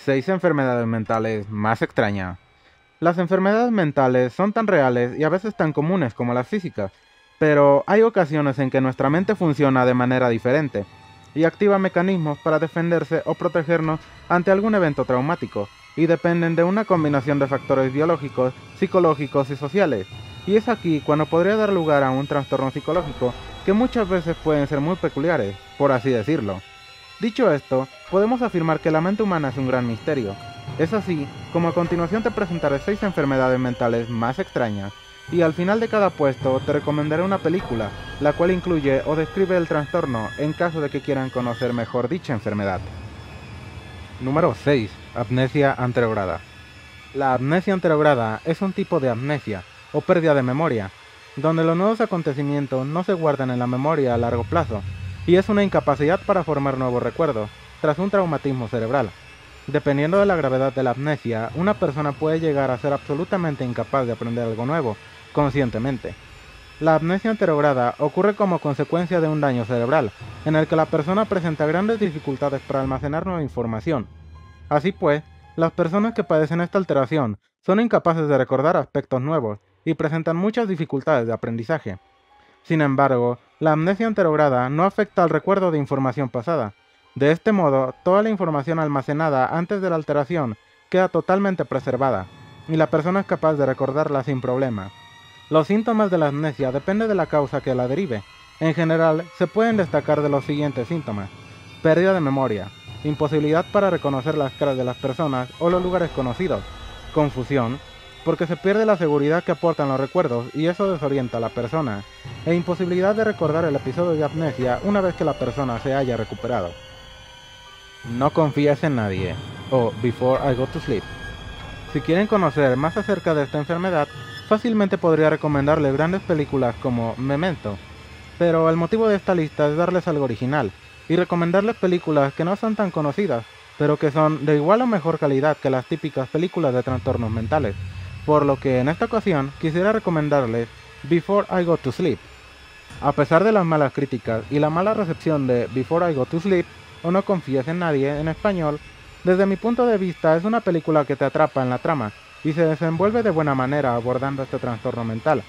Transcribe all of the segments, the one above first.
6 enfermedades mentales más extrañas. Las enfermedades mentales son tan reales y a veces tan comunes como las físicas, pero hay ocasiones en que nuestra mente funciona de manera diferente y activa mecanismos para defenderse o protegernos ante algún evento traumático, y dependen de una combinación de factores biológicos, psicológicos y sociales. Y es aquí cuando podría dar lugar a un trastorno psicológico que muchas veces pueden ser muy peculiares, por así decirlo. Dicho esto, podemos afirmar que la mente humana es un gran misterio. Es así como a continuación te presentaré 6 enfermedades mentales más extrañas, y al final de cada puesto te recomendaré una película, la cual incluye o describe el trastorno en caso de que quieran conocer mejor dicha enfermedad. Número 6. Amnesia anterograda. La amnesia anterograda es un tipo de amnesia, o pérdida de memoria, donde los nuevos acontecimientos no se guardan en la memoria a largo plazo, y es una incapacidad para formar nuevos recuerdos, tras un traumatismo cerebral. Dependiendo de la gravedad de la amnesia, una persona puede llegar a ser absolutamente incapaz de aprender algo nuevo, conscientemente. La amnesia anterograda ocurre como consecuencia de un daño cerebral, en el que la persona presenta grandes dificultades para almacenar nueva información. Así pues, las personas que padecen esta alteración son incapaces de recordar aspectos nuevos y presentan muchas dificultades de aprendizaje. Sin embargo, la amnesia anterograda no afecta al recuerdo de información pasada. De este modo, toda la información almacenada antes de la alteración queda totalmente preservada, y la persona es capaz de recordarla sin problema. Los síntomas de la amnesia dependen de la causa que la derive. En general, se pueden destacar de los siguientes síntomas: pérdida de memoria, imposibilidad para reconocer las caras de las personas o los lugares conocidos, confusión, porque se pierde la seguridad que aportan los recuerdos y eso desorienta a la persona, e imposibilidad de recordar el episodio de amnesia una vez que la persona se haya recuperado. No confíes en nadie, o Before I Go to Sleep. Si quieren conocer más acerca de esta enfermedad, fácilmente podría recomendarles grandes películas como Memento, pero el motivo de esta lista es darles algo original, y recomendarles películas que no son tan conocidas, pero que son de igual o mejor calidad que las típicas películas de trastornos mentales, por lo que en esta ocasión quisiera recomendarles Before I Go to Sleep. A pesar de las malas críticas y la mala recepción de Before I Go to Sleep, o No confíes en nadie en español, desde mi punto de vista es una película que te atrapa en la trama y se desenvuelve de buena manera abordando este trastorno mental.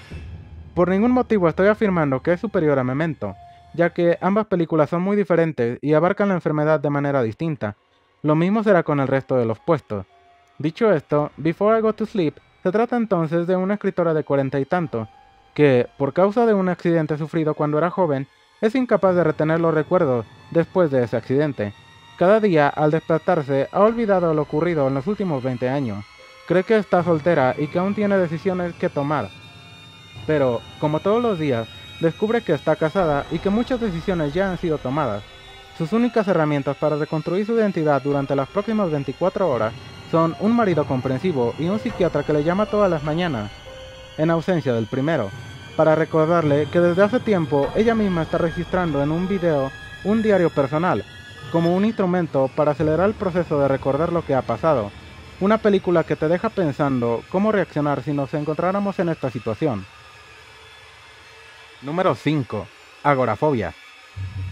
Por ningún motivo estoy afirmando que es superior a Memento, ya que ambas películas son muy diferentes y abarcan la enfermedad de manera distinta. Lo mismo será con el resto de los puestos. Dicho esto, Before I Go to Sleep se trata entonces de una escritora de 40 y tantos, que, por causa de un accidente sufrido cuando era joven, es incapaz de retener los recuerdos después de ese accidente. Cada día, al despertarse, ha olvidado lo ocurrido en los últimos 20 años. Cree que está soltera y que aún tiene decisiones que tomar. Pero, como todos los días, descubre que está casada y que muchas decisiones ya han sido tomadas. Sus únicas herramientas para reconstruir su identidad durante las próximas 24 horas son un marido comprensivo y un psiquiatra que le llama todas las mañanas, en ausencia del primero, para recordarle que desde hace tiempo ella misma está registrando en un video un diario personal, como un instrumento para acelerar el proceso de recordar lo que ha pasado. Una película que te deja pensando cómo reaccionar si nos encontráramos en esta situación. Número 5. Agorafobia.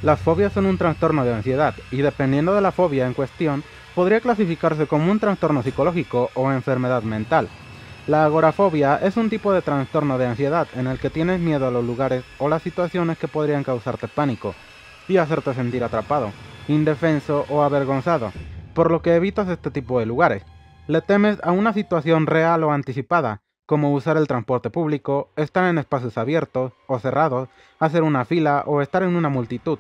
Las fobias son un trastorno de ansiedad, y dependiendo de la fobia en cuestión, podría clasificarse como un trastorno psicológico o enfermedad mental. La agorafobia es un tipo de trastorno de ansiedad en el que tienes miedo a los lugares o las situaciones que podrían causarte pánico y hacerte sentir atrapado, indefenso o avergonzado, por lo que evitas este tipo de lugares. Le temes a una situación real o anticipada, como usar el transporte público, estar en espacios abiertos o cerrados, hacer una fila o estar en una multitud.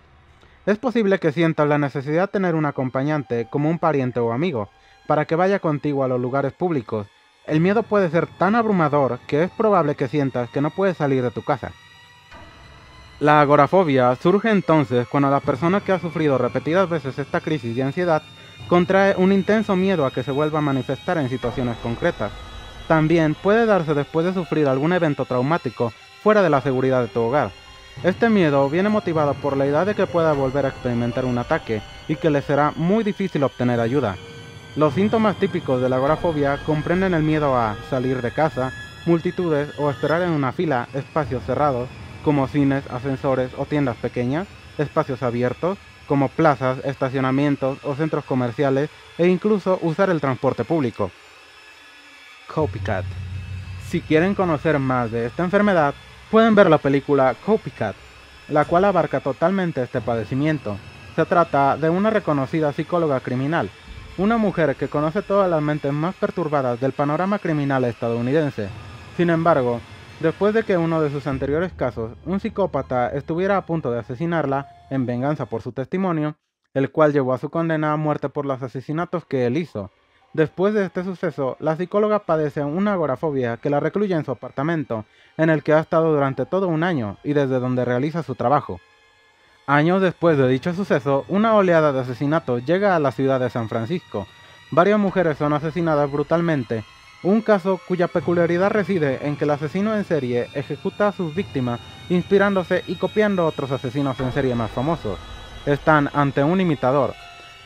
Es posible que sientas la necesidad de tener un acompañante como un pariente o amigo, para que vaya contigo a los lugares públicos. El miedo puede ser tan abrumador que es probable que sientas que no puedes salir de tu casa. La agorafobia surge entonces cuando la persona que ha sufrido repetidas veces esta crisis de ansiedad contrae un intenso miedo a que se vuelva a manifestar en situaciones concretas. También puede darse después de sufrir algún evento traumático fuera de la seguridad de tu hogar. Este miedo viene motivado por la idea de que pueda volver a experimentar un ataque y que le será muy difícil obtener ayuda. Los síntomas típicos de la agorafobia comprenden el miedo a salir de casa, multitudes o esperar en una fila, espacios cerrados, como cines, ascensores o tiendas pequeñas, espacios abiertos, como plazas, estacionamientos o centros comerciales, e incluso usar el transporte público. Copycat. Si quieren conocer más de esta enfermedad, pueden ver la película Copycat, la cual abarca totalmente este padecimiento. Se trata de una reconocida psicóloga criminal, una mujer que conoce todas las mentes más perturbadas del panorama criminal estadounidense. Sin embargo, después de que uno de sus anteriores casos, un psicópata, estuviera a punto de asesinarla en venganza por su testimonio, el cual llevó a su condena a muerte por los asesinatos que él hizo. Después de este suceso, la psicóloga padece una agorafobia que la recluye en su apartamento, en el que ha estado durante todo un año y desde donde realiza su trabajo. Años después de dicho suceso, una oleada de asesinatos llega a la ciudad de San Francisco. Varias mujeres son asesinadas brutalmente, un caso cuya peculiaridad reside en que el asesino en serie ejecuta a sus víctimas inspirándose y copiando a otros asesinos en serie más famosos. Están ante un imitador,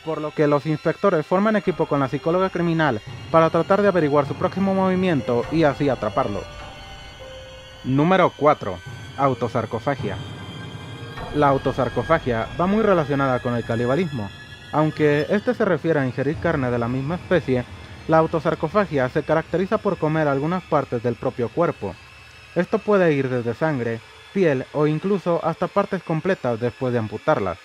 por lo que los inspectores forman equipo con la psicóloga criminal para tratar de averiguar su próximo movimiento y así atraparlo. Número 4. Autosarcofagia. La autosarcofagia va muy relacionada con el canibalismo. Aunque este se refiere a ingerir carne de la misma especie, la autosarcofagia se caracteriza por comer algunas partes del propio cuerpo. Esto puede ir desde sangre, piel o incluso hasta partes completas después de amputarlas.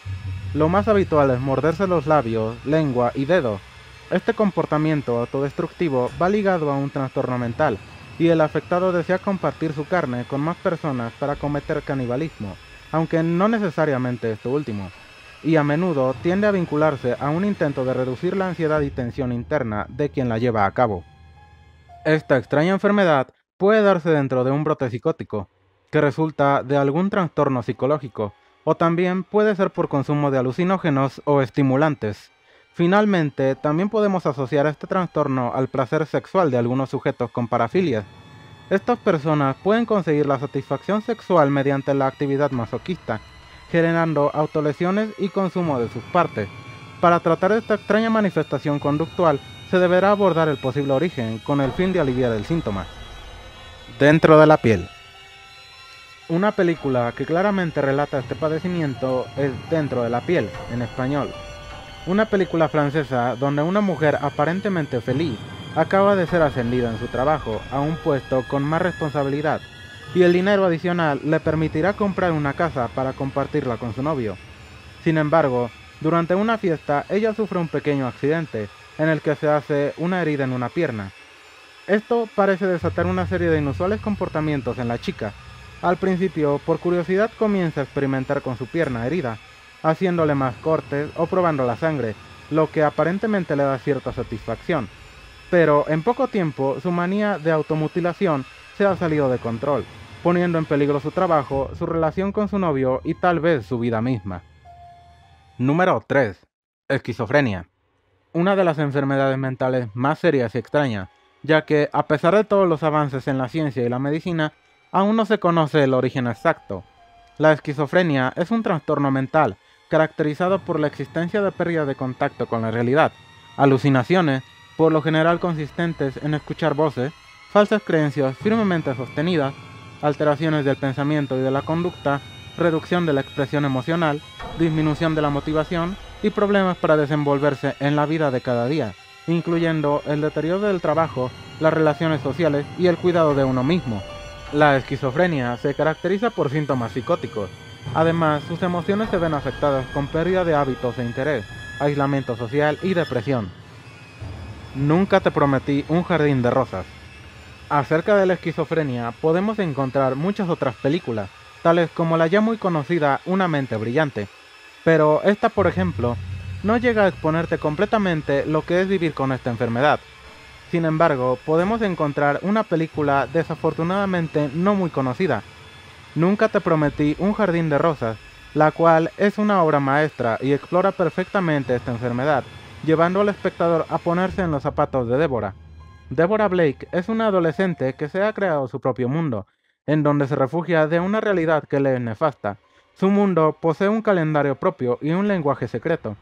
Lo más habitual es morderse los labios, lengua y dedos. Este comportamiento autodestructivo va ligado a un trastorno mental, y el afectado desea compartir su carne con más personas para cometer canibalismo, aunque no necesariamente esto último, y a menudo tiende a vincularse a un intento de reducir la ansiedad y tensión interna de quien la lleva a cabo. Esta extraña enfermedad puede darse dentro de un brote psicótico, que resulta de algún trastorno psicológico, o también puede ser por consumo de alucinógenos o estimulantes. Finalmente, también podemos asociar este trastorno al placer sexual de algunos sujetos con parafilias. Estas personas pueden conseguir la satisfacción sexual mediante la actividad masoquista, generando autolesiones y consumo de sus partes. Para tratar esta extraña manifestación conductual, se deberá abordar el posible origen con el fin de aliviar el síntoma. Dentro de la piel. Una película que claramente relata este padecimiento es Dentro de la piel, en español. Una película francesa donde una mujer aparentemente feliz acaba de ser ascendida en su trabajo a un puesto con más responsabilidad, y el dinero adicional le permitirá comprar una casa para compartirla con su novio. Sin embargo, durante una fiesta ella sufre un pequeño accidente, en el que se hace una herida en una pierna. Esto parece desatar una serie de inusuales comportamientos en la chica. Al principio, por curiosidad comienza a experimentar con su pierna herida, haciéndole más cortes o probando la sangre, lo que aparentemente le da cierta satisfacción. Pero en poco tiempo su manía de automutilación se ha salido de control, poniendo en peligro su trabajo, su relación con su novio y tal vez su vida misma. Número 3. Esquizofrenia. Una de las enfermedades mentales más serias y extrañas, ya que a pesar de todos los avances en la ciencia y la medicina, aún no se conoce el origen exacto. La esquizofrenia es un trastorno mental caracterizado por la existencia de pérdida de contacto con la realidad, alucinaciones, por lo general consistentes en escuchar voces, falsas creencias firmemente sostenidas, alteraciones del pensamiento y de la conducta, reducción de la expresión emocional, disminución de la motivación y problemas para desenvolverse en la vida de cada día, incluyendo el deterioro del trabajo, las relaciones sociales y el cuidado de uno mismo. La esquizofrenia se caracteriza por síntomas psicóticos. Además, sus emociones se ven afectadas con pérdida de hábitos e interés, aislamiento social y depresión. Nunca te prometí un jardín de rosas. Acerca de la esquizofrenia podemos encontrar muchas otras películas, tales como la ya muy conocida Una mente brillante, pero esta, por ejemplo, no llega a exponerte completamente lo que es vivir con esta enfermedad. Sin embargo, podemos encontrar una película desafortunadamente no muy conocida, Nunca te prometí un jardín de rosas, la cual es una obra maestra y explora perfectamente esta enfermedad, llevando al espectador a ponerse en los zapatos de Deborah. Deborah Blake es una adolescente que se ha creado su propio mundo, en donde se refugia de una realidad que le es nefasta. Su mundo posee un calendario propio y un lenguaje secreto.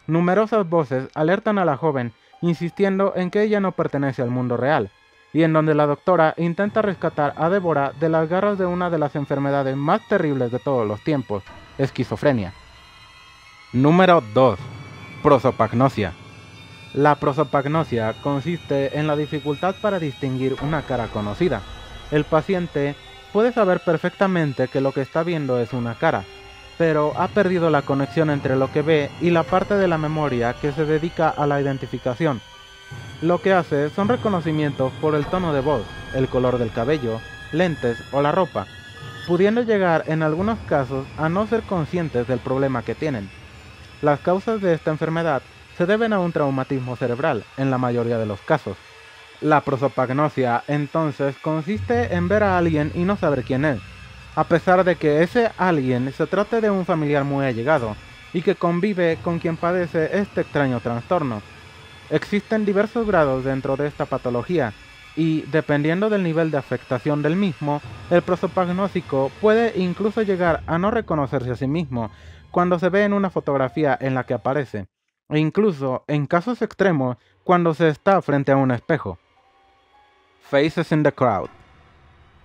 Numerosas voces alertan a la joven, insistiendo en que ella no pertenece al mundo real, y en donde la doctora intenta rescatar a Deborah de las garras de una de las enfermedades más terribles de todos los tiempos, esquizofrenia. Número 2. Prosopagnosia. La prosopagnosia consiste en la dificultad para distinguir una cara conocida. El paciente puede saber perfectamente que lo que está viendo es una cara, pero ha perdido la conexión entre lo que ve y la parte de la memoria que se dedica a la identificación. Lo que hace son reconocimientos por el tono de voz, el color del cabello, lentes o la ropa, pudiendo llegar en algunos casos a no ser conscientes del problema que tienen. Las causas de esta enfermedad se deben a un traumatismo cerebral, en la mayoría de los casos. La prosopagnosia, entonces, consiste en ver a alguien y no saber quién es, a pesar de que ese alguien se trate de un familiar muy allegado y que convive con quien padece este extraño trastorno. Existen diversos grados dentro de esta patología y, dependiendo del nivel de afectación del mismo, el prosopagnósico puede incluso llegar a no reconocerse a sí mismo cuando se ve en una fotografía en la que aparece, e incluso, en casos extremos, cuando se está frente a un espejo. Faces in the Crowd.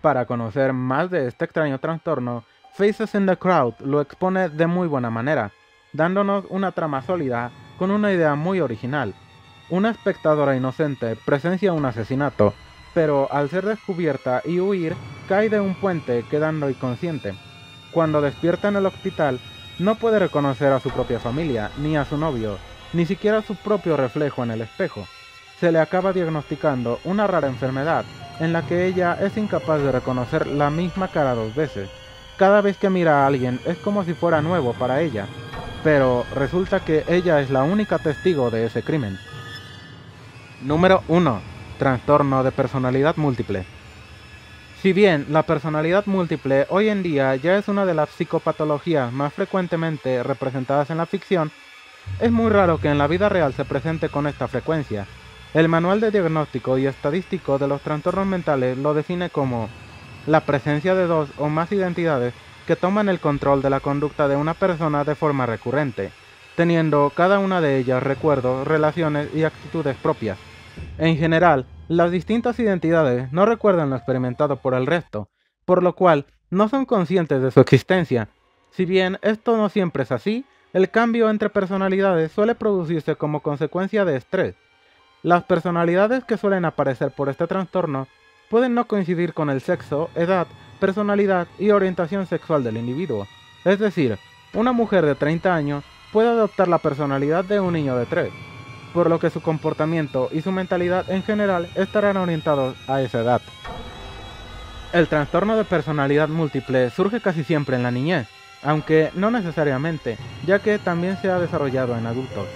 Para conocer más de este extraño trastorno, Faces in the Crowd lo expone de muy buena manera, dándonos una trama sólida con una idea muy original. Una espectadora inocente presencia un asesinato, pero al ser descubierta y huir, cae de un puente quedando inconsciente. Cuando despierta en el hospital, no puede reconocer a su propia familia, ni a su novio, ni siquiera su propio reflejo en el espejo. Se le acaba diagnosticando una rara enfermedad, en la que ella es incapaz de reconocer la misma cara dos veces. Cada vez que mira a alguien es como si fuera nuevo para ella, pero resulta que ella es la única testigo de ese crimen. Número 1. Trastorno de personalidad múltiple. Si bien la personalidad múltiple hoy en día ya es una de las psicopatologías más frecuentemente representadas en la ficción, es muy raro que en la vida real se presente con esta frecuencia. El Manual de Diagnóstico y Estadístico de los Trastornos Mentales lo define como la presencia de dos o más identidades que toman el control de la conducta de una persona de forma recurrente, teniendo cada una de ellas recuerdos, relaciones y actitudes propias. En general, las distintas identidades no recuerdan lo experimentado por el resto, por lo cual no son conscientes de su existencia. Si bien esto no siempre es así, el cambio entre personalidades suele producirse como consecuencia de estrés. Las personalidades que suelen aparecer por este trastorno pueden no coincidir con el sexo, edad, personalidad y orientación sexual del individuo. Es decir, una mujer de 30 años puede adoptar la personalidad de un niño de 3, por lo que su comportamiento y su mentalidad en general estarán orientados a esa edad. El trastorno de personalidad múltiple surge casi siempre en la niñez, aunque no necesariamente, ya que también se ha desarrollado en adultos.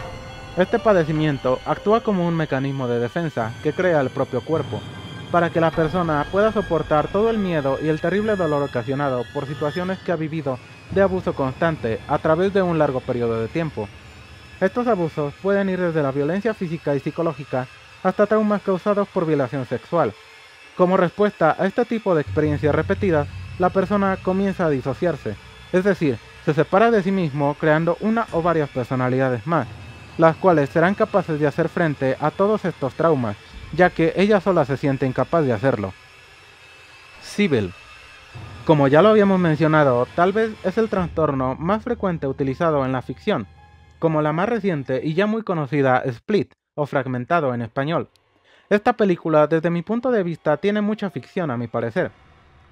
Este padecimiento actúa como un mecanismo de defensa que crea el propio cuerpo, para que la persona pueda soportar todo el miedo y el terrible dolor ocasionado por situaciones que ha vivido de abuso constante a través de un largo periodo de tiempo. Estos abusos pueden ir desde la violencia física y psicológica hasta traumas causados por violación sexual. Como respuesta a este tipo de experiencias repetidas, la persona comienza a disociarse, es decir, se separa de sí mismo creando una o varias personalidades más, las cuales serán capaces de hacer frente a todos estos traumas, ya que ella sola se siente incapaz de hacerlo. Sybil. Como ya lo habíamos mencionado, tal vez es el trastorno más frecuente utilizado en la ficción, como la más reciente y ya muy conocida Split, o Fragmentado en español. Esta película, desde mi punto de vista, tiene mucha ficción a mi parecer,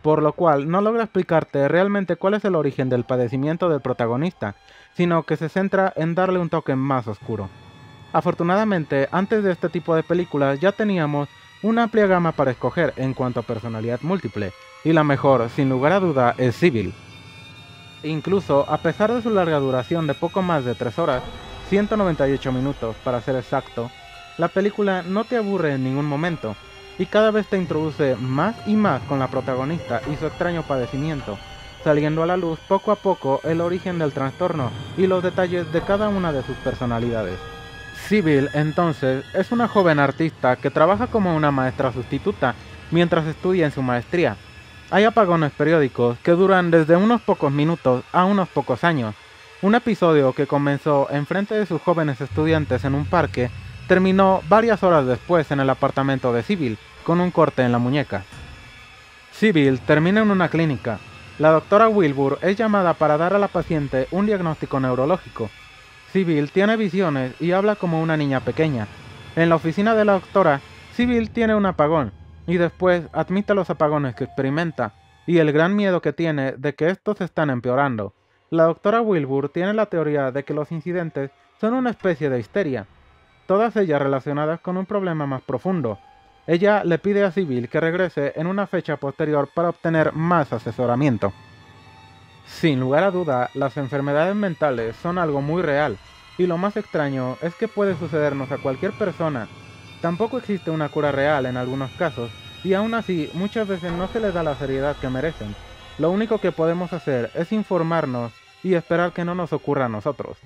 por lo cual no logra explicarte realmente cuál es el origen del padecimiento del protagonista, sino que se centra en darle un toque más oscuro. Afortunadamente, antes de este tipo de películas ya teníamos una amplia gama para escoger en cuanto a personalidad múltiple, y la mejor, sin lugar a duda, es Sybil. Incluso, a pesar de su larga duración de poco más de 3 horas, 198 minutos para ser exacto, la película no te aburre en ningún momento, y cada vez te introduce más y más con la protagonista y su extraño padecimiento, saliendo a la luz poco a poco el origen del trastorno y los detalles de cada una de sus personalidades. Sybil, entonces, es una joven artista que trabaja como una maestra sustituta mientras estudia en su maestría. Hay apagones periódicos que duran desde unos pocos minutos a unos pocos años. Un episodio que comenzó enfrente de sus jóvenes estudiantes en un parque terminó varias horas después en el apartamento de Sybil, con un corte en la muñeca. Sybil termina en una clínica. La doctora Wilbur es llamada para dar a la paciente un diagnóstico neurológico. Sybil tiene visiones y habla como una niña pequeña. En la oficina de la doctora, Sybil tiene un apagón y después admite los apagones que experimenta y el gran miedo que tiene de que estos están empeorando. La doctora Wilbur tiene la teoría de que los incidentes son una especie de histeria, todas ellas relacionadas con un problema más profundo. Ella le pide a Sybil que regrese en una fecha posterior para obtener más asesoramiento. Sin lugar a duda, las enfermedades mentales son algo muy real, y lo más extraño es que puede sucedernos a cualquier persona. Tampoco existe una cura real en algunos casos, y aún así muchas veces no se les da la seriedad que merecen. Lo único que podemos hacer es informarnos y esperar que no nos ocurra a nosotros.